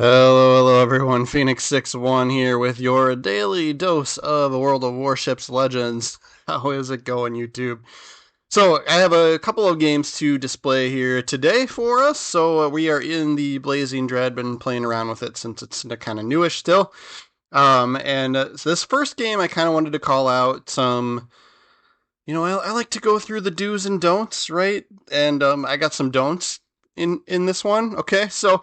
Hello everyone. Phoenix61 here with your daily dose of World of Warships Legends. How is it going, YouTube? So, I have a couple of games to display here today for us. So, we are in the Blazing Dread, been playing around with it since it's kind of newish still. So this first game, I kind of wanted to call out some. I like to go through the do's and don'ts, right? And I got some don'ts in this one. Okay, so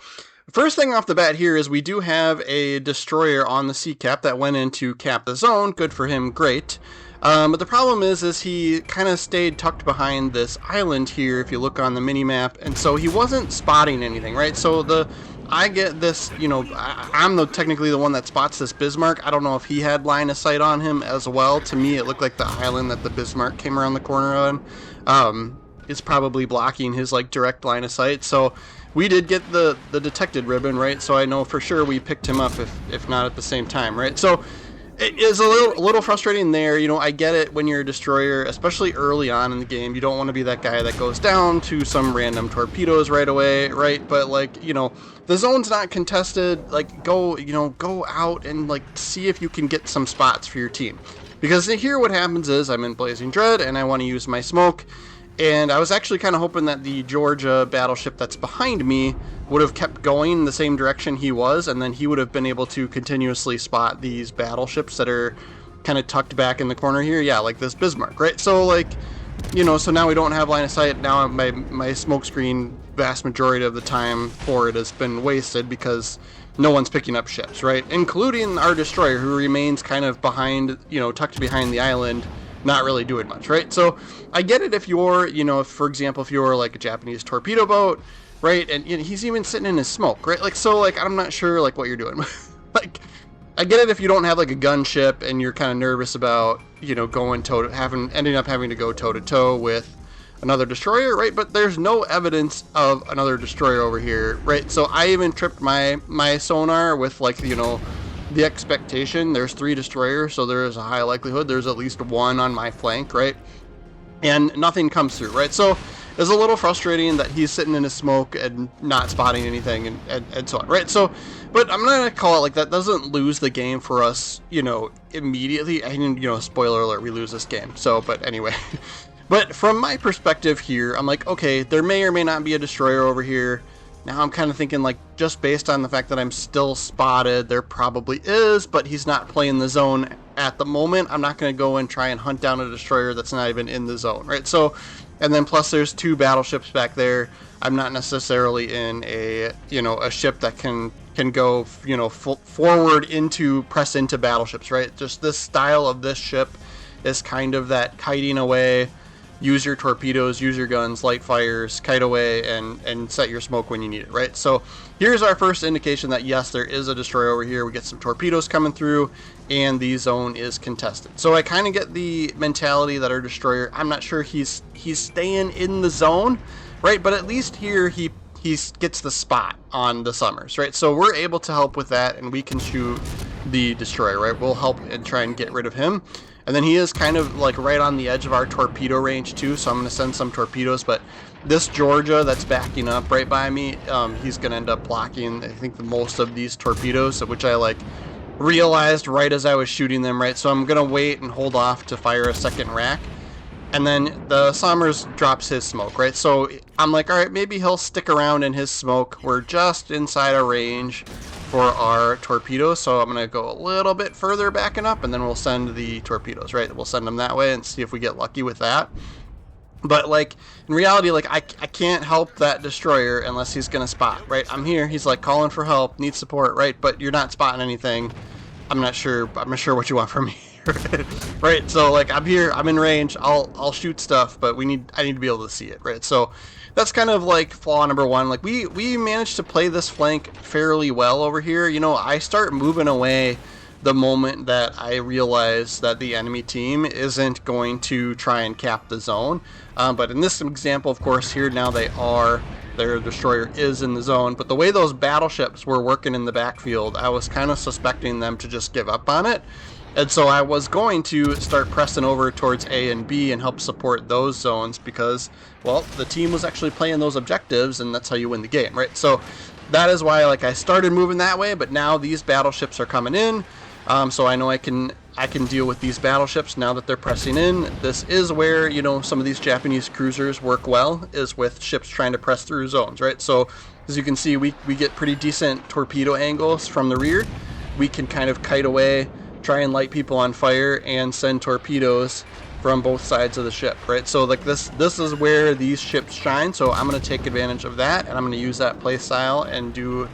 first thing off the bat here is we do have a destroyer on the sea cap that went in to cap the zone. Good for him, great. But the problem is he kind of stayed tucked behind this island here. If you look on the mini map, and so he wasn't spotting anything, right? So I get this, I'm technically the one that spots this Bismarck. I don't know if he had line of sight on him as well. To me, it looked like the island that the Bismarck came around the corner on is probably blocking his direct line of sight. So we did get the detected ribbon, right? So I know for sure we picked him up, if not at the same time, right? So it is a little frustrating there. I get it when you're a destroyer, especially early on in the game. You don't want to be that guy that goes down to some random torpedoes right away, right? But the zone's not contested. Go out and see if you can get some spots for your team. Because here what happens is I'm in Blazing Dread and I want to use my smoke. And I was actually kind of hoping that the Georgia battleship that's behind me would have kept going the same direction he was, and then he would have been able to continuously spot these battleships that are kind of tucked back in the corner here. Yeah, like this Bismarck, right? So so now we don't have line of sight. Now my smoke screen, vast majority of the time for it has been wasted because no one's picking up ships, right? Including our destroyer, who remains kind of behind, tucked behind the island, not really doing much, right? So I get it if you're, for example, if you're like a Japanese torpedo boat, right? And he's even sitting in his smoke, right? I'm not sure what you're doing. I get it if you don't have a gunship and you're kind of nervous about, going ending up having to go toe to toe with another destroyer, right? But there's no evidence of another destroyer over here, right? So I even tripped my sonar with the expectation. There's 3 destroyers, so there is a high likelihood there's at least one on my flank, right? And nothing comes through, right? So it's a little frustrating that he's sitting in his smoke and not spotting anything and so on, right? So, but I'm not going to call it that doesn't lose the game for us, immediately. I mean, spoiler alert, we lose this game. So, but anyway. But from my perspective here, I'm like, okay, there may or may not be a destroyer over here. Now I'm kind of thinking, just based on the fact that I'm still spotted, there probably is, but he's not playing the zone at the moment. I'm not going to go and try and hunt down a destroyer that's not even in the zone, right? So, and then plus there's 2 battleships back there. I'm not necessarily in a ship that can go, forward press into battleships, right? Just this style of this ship is kind of that kiting away. Use your torpedoes, use your guns, light fires, kite away, and set your smoke when you need it, right? So here's our first indication that yes, there is a destroyer over here. We get some torpedoes coming through, and the zone is contested. So I kind of get the mentality that our destroyer, I'm not sure he's staying in the zone, right? But at least here he gets the spot on the Summers, right? So we're able to help with that, and we can shoot the destroyer, right? We'll help and try and get rid of him. And then he is kind of right on the edge of our torpedo range too, so I'm going to send some torpedoes. But this Georgia that's backing up right by me, he's going to end up blocking, I think, the most of these torpedoes, which I realized right as I was shooting them, right? So I'm going to wait and hold off to fire a second rack. And then the Sommers drops his smoke, right? So I'm like, all right, maybe he'll stick around in his smoke. We're just inside our range for our torpedoes, so I'm going to go a little bit further backing up, and then we'll send the torpedoes, right? We'll send them that way and see if we get lucky with that. But in reality, I can't help that destroyer unless he's going to spot, right? I'm here, he's calling for help, needs support, right? But you're not spotting anything. I'm not sure what you want from me. Right? So I'm here, I'm in range, I'll shoot stuff, but I need to be able to see it, right? So that's kind of flaw number 1. We managed to play this flank fairly well over here. I start moving away the moment that I realize that the enemy team isn't going to try and cap the zone. But in this example, of course, here now their destroyer is in the zone. But the way those battleships were working in the backfield, I was kind of suspecting them to just give up on it. And so I was going to start pressing over towards A and B and help support those zones because, well, the team was actually playing those objectives, and that's how you win the game, right? So that is why like I started moving that way, but now these battleships are coming in, so I know I can deal with these battleships now that they're pressing in. This is where, you know, some of these Japanese cruisers work well, is with ships trying to press through zones, right? So as you can see, we get pretty decent torpedo angles from the rear. We can kind of kite away, try and light people on fire, and send torpedoes from both sides of the ship, right? So like this is where these ships shine, so I'm going to take advantage of that, and I'm going to use that play style and do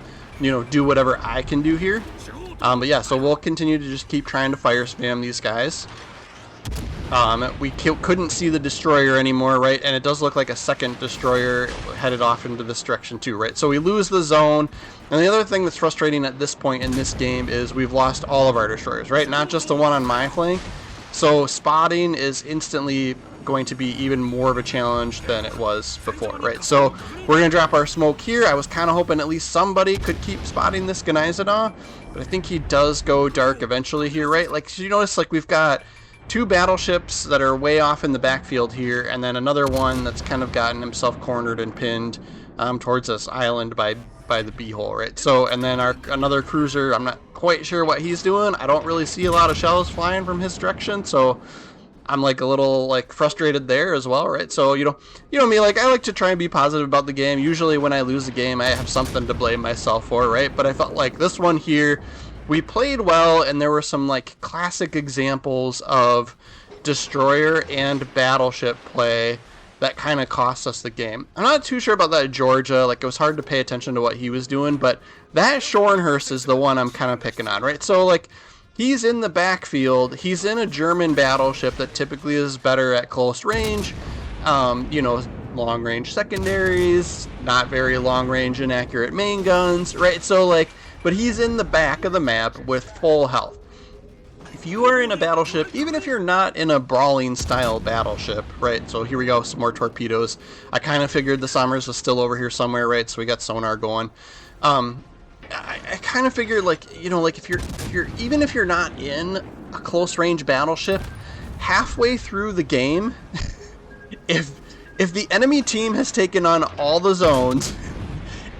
whatever I can do here. But yeah, so we'll continue to just keep trying to fire spam these guys. We couldn't see the destroyer anymore, right? And it does look like a second destroyer headed off into this direction too, right? So we lose the zone. And the other thing that's frustrating at this point in this game is we've lost all of our destroyers, right? Not just the one on my flank. So spotting is instantly going to be even more of a challenge than it was before, right? So we're going to drop our smoke here. I was kind of hoping at least somebody could keep spotting this Gnizada, but I think he does go dark eventually here, right? Like, you notice, like, we've got two battleships that are way off in the backfield here, and then another one that's kind of gotten himself cornered and pinned towards this island by the B-hole, right? So, and then another cruiser, I'm not quite sure what he's doing. I don't really see a lot of shells flying from his direction, so I'm like a little like frustrated there as well, right? So, you know me, like, I like to try and be positive about the game. Usually when I lose a game, I have something to blame myself for, right? But I felt like this one here, we played well, and there were some like classic examples of destroyer and battleship play that kind of cost us the game. I'm not too sure about that Georgia. Like, it was hard to pay attention to what he was doing, but that Schornhurst is the one I'm kind of picking on, right? So, like, he's in the backfield. He's in a German battleship that typically is better at close range. You know, long range secondaries, not very long range inaccurate main guns, right? So, like, but he's in the back of the map with full health. If you are in a battleship, even if you're not in a brawling style battleship, right? So here we go, some more torpedoes. I kind of figured the Somers was still over here somewhere, right? So we got sonar going. I kind of figured, like, you know, like if you're even if you're not in a close range battleship, halfway through the game, if the enemy team has taken on all the zones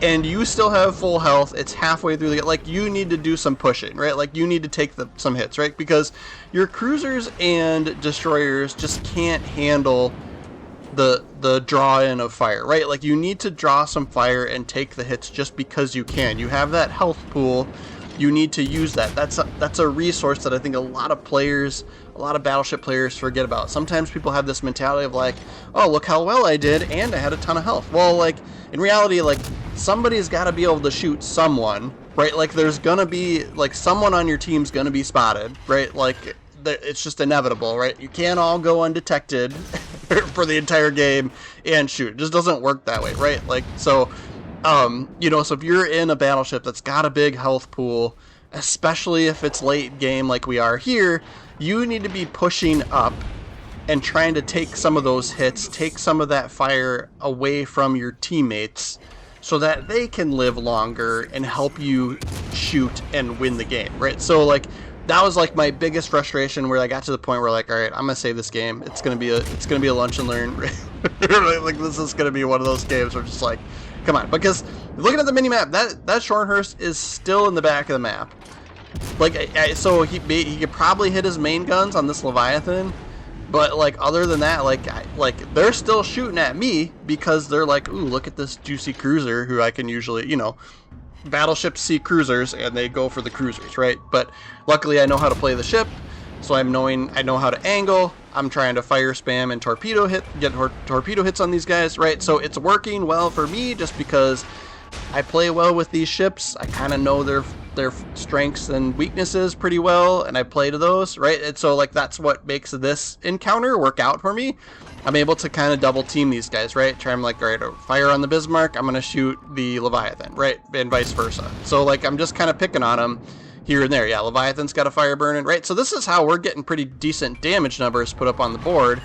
and you still have full health, it's halfway through the game. Like, you need to do some pushing, right? Like, you need to take some hits, right? Because your cruisers and destroyers just can't handle the draw in of fire, right? Like, you need to draw some fire and take the hits just because you can. You have that health pool. You need to use that. That's a resource that I think a lot of battleship players forget about. Sometimes people have this mentality of like, oh, look how well I did, and I had a ton of health. Well, like, in reality, like, somebody's got to be able to shoot someone, right? Like, there's gonna be, like, someone on your team's gonna be spotted, right? Like, it's just inevitable, right? You can't all go undetected for the entire game and shoot. It just doesn't work that way, right? Like, so, you know, so if you're in a battleship that's got a big health pool, especially if it's late game like we are here, you need to be pushing up and trying to take some of those hits, take some of that fire away from your teammates so that they can live longer and help you shoot and win the game, right? So, like, that was like my biggest frustration, where I got to the point where, like, all right, I'm gonna save this game. It's gonna be a lunch and learn. Like, this is gonna be one of those games where I'm just like, come on. Because looking at the mini map, that Schornhurst is still in the back of the map. Like, so he could probably hit his main guns on this Leviathan, but, like, other than that, like they're still shooting at me because they're like, ooh, look at this juicy cruiser who I can usually, you know, battleships see cruisers and they go for the cruisers, right? But luckily I know how to play the ship, so I know how to angle. I'm trying to fire spam and get torpedo hits on these guys, right? So it's working well for me just because I play well with these ships. I kind of know their strengths and weaknesses pretty well, and I play to those, right? And so, like, that's what makes this encounter work out for me. I'm able to kind of double team these guys, right? I'm like, all right, fire on the Bismarck, I'm gonna shoot the Leviathan, right? And vice versa. So, like, I'm just kind of picking on them here and there. Yeah, Leviathan's got a fire burning, right? So this is how we're getting pretty decent damage numbers put up on the board,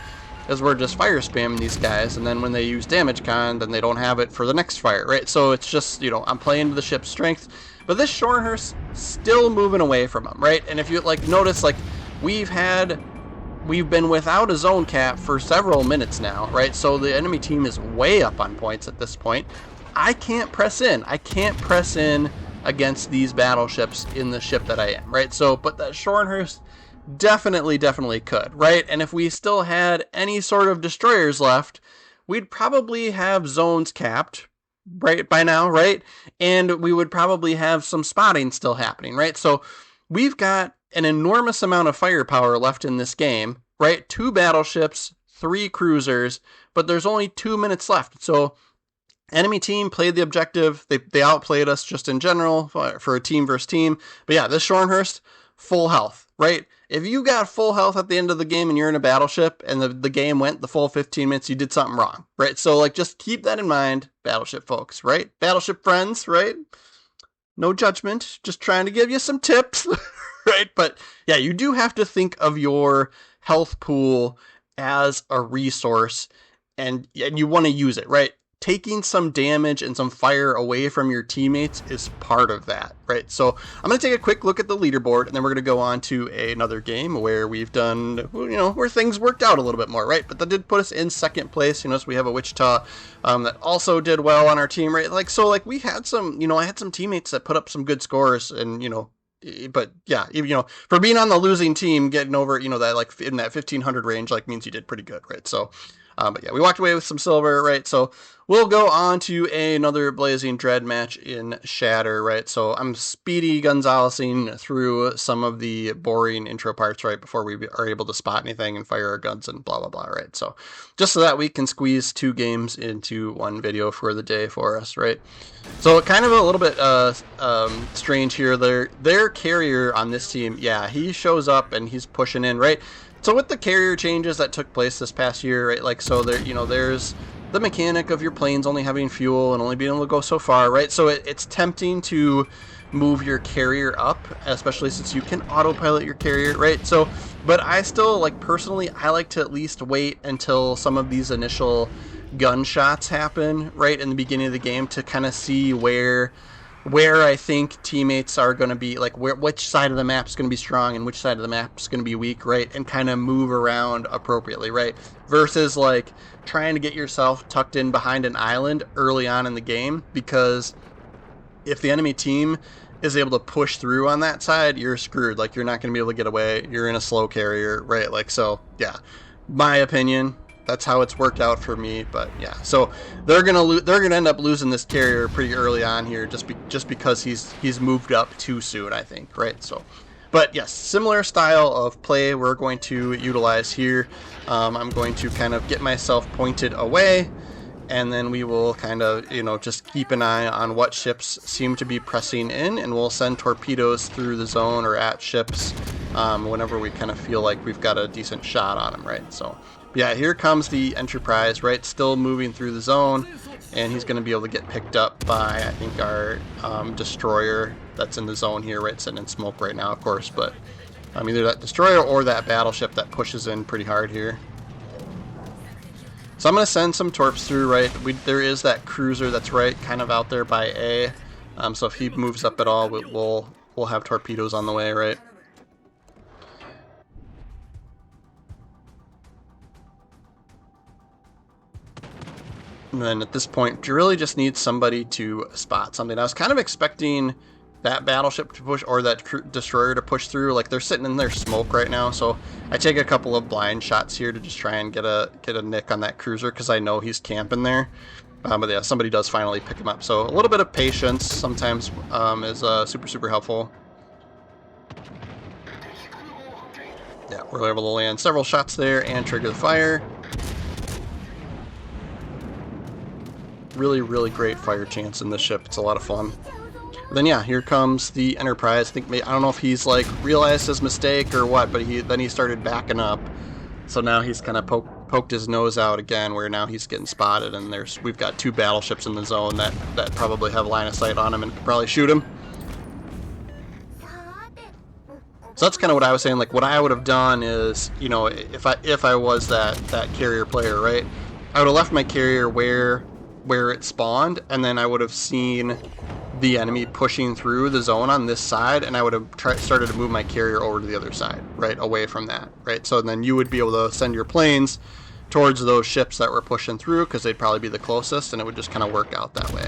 as we're just fire spamming these guys, and then when they use damage con, then they don't have it for the next fire, right? So it's just, you know, I'm playing to the ship's strength. But this Schornhurst still moving away from him, right? And if you, like, notice, like, we've been without a zone cap for several minutes now, right? So the enemy team is way up on points at this point. I can't press in. I can't press in against these battleships in the ship that I am, right? So, but that Scharnhorst definitely could, right? And if we still had any sort of destroyers left, we'd probably have zones capped, right, by now, right? And we would probably have some spotting still happening, right? So we've got an enormous amount of firepower left in this game, right? 2 battleships, 3 cruisers, but there's only 2 minutes left. So enemy team played the objective. They outplayed us just in general for a team versus team. But yeah, this Scharnhorst, full health, right? If you got full health at the end of the game and you're in a battleship and the game went the full 15 minutes, you did something wrong, right? So like just keep that in mind, battleship folks, right? Battleship friends, right? No judgment, just trying to give you some tips, right? But yeah, you do have to think of your health pool as a resource and you want to use it, right? Taking some damage and some fire away from your teammates is part of that, right? So I'm going to take a quick look at the leaderboard, and then we're going to go on to another game where we've done, where things worked out a little bit more, right? But that did put us in second place. So we have a Wichita that also did well on our team, right? Like, so like we had some, I had some teammates that put up some good scores, and but yeah, for being on the losing team, getting over, that like in that 1500 range, like means you did pretty good, right? So, but yeah, we walked away with some silver, right? So we'll go on to another Blazing Dread match in Shatter, right? So I'm Speedy Gonzalezing through some of the boring intro parts, right, before we are able to spot anything and fire our guns and blah, blah, blah, right? So just so that we can squeeze 2 games into one video for the day for us, right? So kind of a little bit strange here. Their carrier on this team, yeah, he shows up and he's pushing in, right? So with the carrier changes that took place this past year, right, like, so there, there's the mechanic of your planes only having fuel and only being able to go so far, right? So it's tempting to move your carrier up, especially since you can autopilot your carrier, right? So, but I still, like, personally, I like to at least wait until some of these initial gunshots happen, right, in the beginning of the game to kind of see where I think teammates are going to be, like, which side of the map is going to be strong and which side of the map is going to be weak, right? And kind of move around appropriately, right? Versus, like, trying to get yourself tucked in behind an island early on in the game, because if the enemy team is able to push through on that side, you're screwed. Like, you're not going to be able to get away. You're in a slow carrier, right? Like, so, yeah. My opinion, that's how it's worked out for me, but yeah. So they're gonna end up losing this carrier pretty early on here, just because he's moved up too soon, I think, right? So, but yes, similar style of play we're going to utilize here. I'm going to kind of get myself pointed away, and then we will kind of just keep an eye on what ships seem to be pressing in, and we'll send torpedoes through the zone or at ships whenever we kind of feel like we've got a decent shot on them, right? So yeah, here comes the Enterprise, right? Still moving through the zone, and he's going to be able to get picked up by, I think, our destroyer that's in the zone here, right? Sitting in smoke right now, of course, but either that destroyer or that battleship that pushes in pretty hard here. So I'm going to send some torps through, right? There is that cruiser that's right kind of out there by A. So if he moves up at all, we'll have torpedoes on the way, right? And then at this point, you really just need somebody to spot something. I was kind of expecting that battleship to push, or that destroyer to push through. Like, they're sitting in their smoke right now, so I take a couple of blind shots here to just try and get a nick on that cruiser, because I know he's camping there. But yeah, somebody does finally pick him up. So a little bit of patience sometimes is super helpful. Yeah, we're able to land several shots there and trigger the fire. Really great fire chance in this ship. It's a lot of fun. Then yeah, here comes the Enterprise. I don't know if he's like realized his mistake or what, but then he started backing up. So now he's kind of poked his nose out again, where now he's getting spotted, and we've got 2 battleships in the zone that probably have line of sight on him and could probably shoot him. So that's kind of what I was saying. Like, what I would have done is, if I was that carrier player, right, I would have left my carrier where it spawned, and then I would have seen the enemy pushing through the zone on this side, and I would have started to move my carrier over to the other side, right, away from that, right? So then you would be able to send your planes towards those ships that were pushing through, because they'd probably be the closest, and it would just kind of work out that way.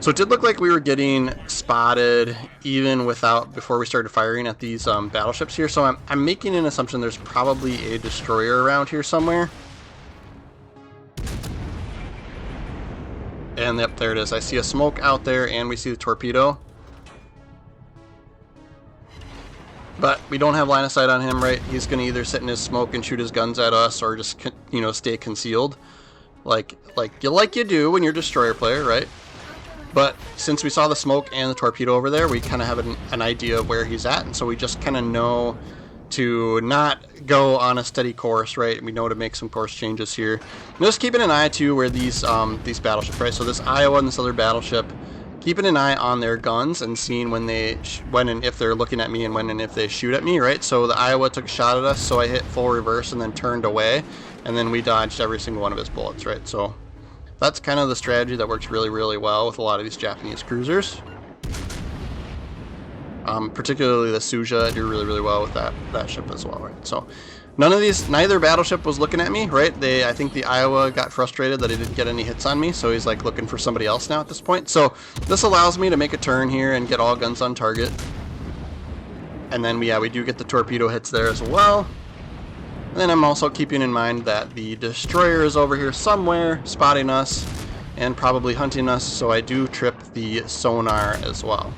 So it did look like we were getting spotted even before we started firing at these battleships here. So I'm making an assumption there's probably a destroyer around here somewhere. And yep, there it is. I see a smoke out there, and we see the torpedo. But we don't have line of sight on him, right? He's going to either sit in his smoke and shoot his guns at us, or just, you know, stay concealed, like you do when you're a destroyer player, right? But since we saw the smoke and the torpedo over there, we kind of have an idea of where he's at, and so we just kind of know to not go on a steady course, right? We know to make some course changes here. And just keeping an eye too where these battleships, right? So this Iowa and this other battleship, keeping an eye on their guns and seeing when and if they're looking at me, and when and if they shoot at me, right? So the Iowa took a shot at us, so I hit full reverse and then turned away, and then we dodged every single one of his bullets, right? So that's kind of the strategy that works really, really well with a lot of these Japanese cruisers. Particularly the Suja do really, really well with that ship as well, right? So neither battleship was looking at me, right? I think the Iowa got frustrated that he didn't get any hits on me, so he's like looking for somebody else now at this point. So this allows me to make a turn here and get all guns on target. And then we do get the torpedo hits there as well. And then I'm also keeping in mind that the destroyer is over here somewhere, spotting us and probably hunting us, so I do trip the sonar as well.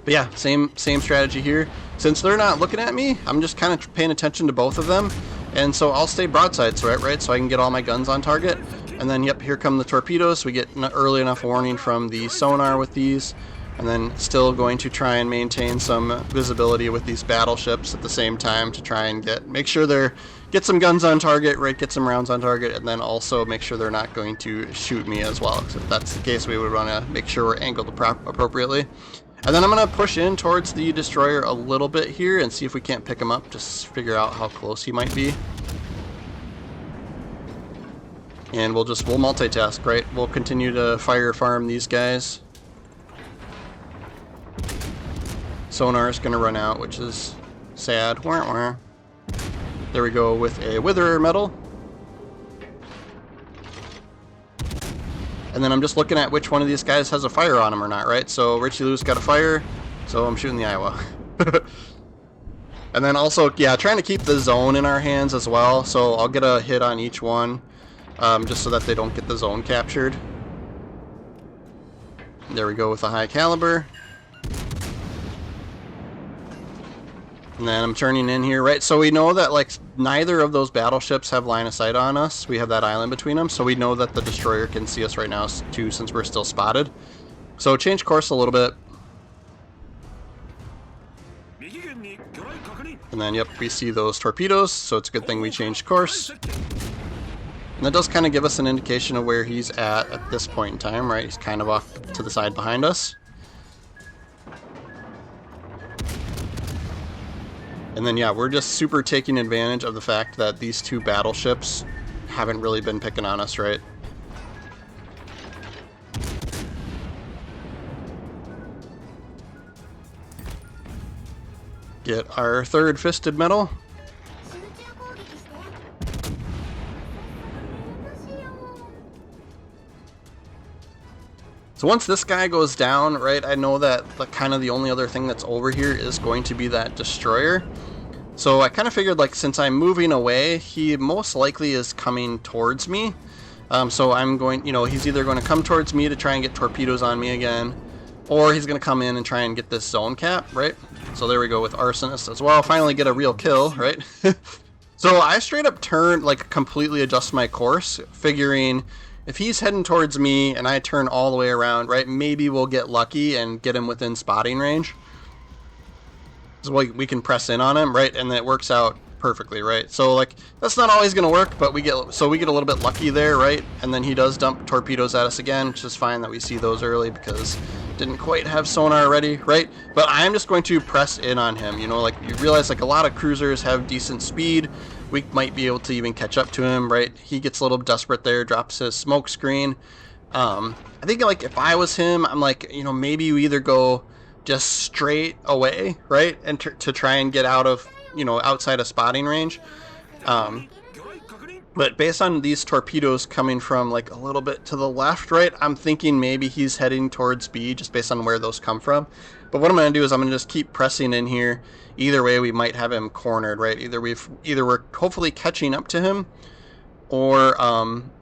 But yeah, same strategy here. Since they're not looking at me, I'm just kind of paying attention to both of them, and so I'll stay broadsides, right? So I can get all my guns on target. And then, yep, here come the torpedoes. We get early enough warning from the sonar with these, and then still going to try and maintain some visibility with these battleships at the same time to try and make sure get some guns on target, right? Get some rounds on target, and then also make sure they're not going to shoot me as well. So if that's the case, we would want to make sure we're angled appropriately. And then I'm going to push in towards the destroyer a little bit here and see if we can't pick him up, just figure out how close he might be. And we'll multitask, right? We'll continue to fire farm these guys. Sonar is going to run out, which is sad. Wah, wah. There we go with a wither medal. And then I'm just looking at which one of these guys has a fire on him or not, right? So Richie Lou's got a fire, so I'm shooting the Iowa. And then also, yeah, trying to keep the zone in our hands as well. So I'll get a hit on each one, just so that they don't get the zone captured. There we go with a high caliber. And then I'm turning in here, right? So we know that like neither of those battleships have line of sight on us. We have that island between them, so we know that the destroyer can see us right now too, since we're still spotted. So change course a little bit. And then, yep, we see those torpedoes, so it's a good thing we changed course. And that does kind of give us an indication of where he's at this point in time, right? He's kind of off to the side behind us. And then, yeah, we're just super taking advantage of the fact that these two battleships haven't really been picking on us, right? Get our third fisted medal. So once this guy goes down, right, I know that kind of the only other thing that's over here is going to be that destroyer. So I kind of figured, like, since I'm moving away, he most likely is coming towards me. So I'm going, you know, he's either going to come towards me to try and get torpedoes on me again, or he's going to come in and try and get this zone cap, right? So there we go with Arsonist as well. Finally get a real kill, right? So I straight up completely adjust my course, figuring if he's heading towards me and I turn all the way around, right, maybe we'll get lucky and get him within spotting range. So we can press in on him, right, and that works out perfectly, right? So like that's not always going to work, but we get a little bit lucky there, right? And then he does dump torpedoes at us again, which is fine that we see those early because didn't quite have sonar ready, right? But I'm just going to press in on him. You know, like you realize like a lot of cruisers have decent speed. We might be able to even catch up to him, right? He gets a little desperate there, drops his smoke screen. I think like if I was him, I'm like, you know, maybe you either go just straight away, right, and to try and get out of, you know, outside of spotting range, But based on these torpedoes coming from like a little bit to the left, right, I'm thinking maybe he's heading towards B just based on where those come from. But what I'm going to do is I'm going to just keep pressing in here. Either way, we might have him cornered, right? Either we're hopefully catching up to him, or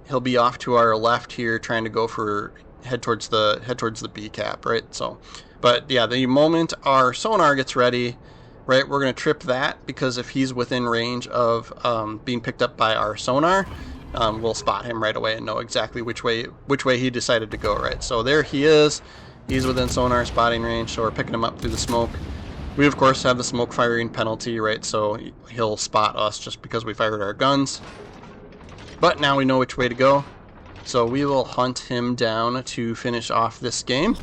he'll be off to our left here trying to go for head towards the B cap, right? So, but yeah, the moment our sonar gets ready, right, we're going to trip that, because if he's within range of being picked up by our sonar, we'll spot him right away and know exactly which way he decided to go, right? So there he is. He's within sonar spotting range, so we're picking him up through the smoke. We, of course, have the smoke firing penalty, right? So he'll spot us just because we fired our guns. But now we know which way to go. So we will hunt him down to finish off this game.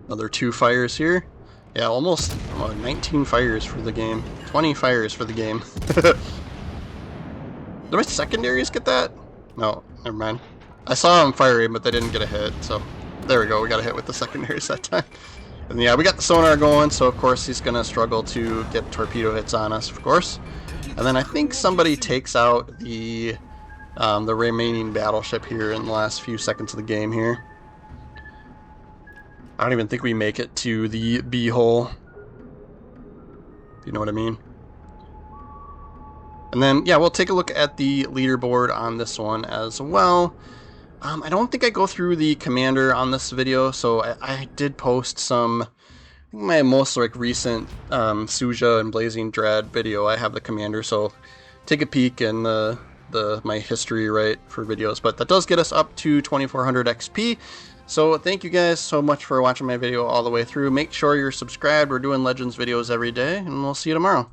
Another 2 fires here. Yeah, almost 19 fires for the game. 20 fires for the game. Did my secondaries get that? No, never mind. I saw them firing, but they didn't get a hit, so there we go. We got a hit with the secondaries that time. And yeah, we got the sonar going, so of course he's going to struggle to get torpedo hits on us, of course. And then I think somebody takes out the remaining battleship here in the last few seconds of the game here. I don't even think we make it to the B hole. You know what I mean? And then, yeah, we'll take a look at the leaderboard on this one as well. I don't think I go through the commander on this video, so I did post some, I think my most like recent Suja and Blazing Dread video. I have the commander, so take a peek in my history, right, for videos. But that does get us up to 2400 XP. So thank you guys so much for watching my video all the way through. Make sure you're subscribed. We're doing Legends videos every day, and we'll see you tomorrow.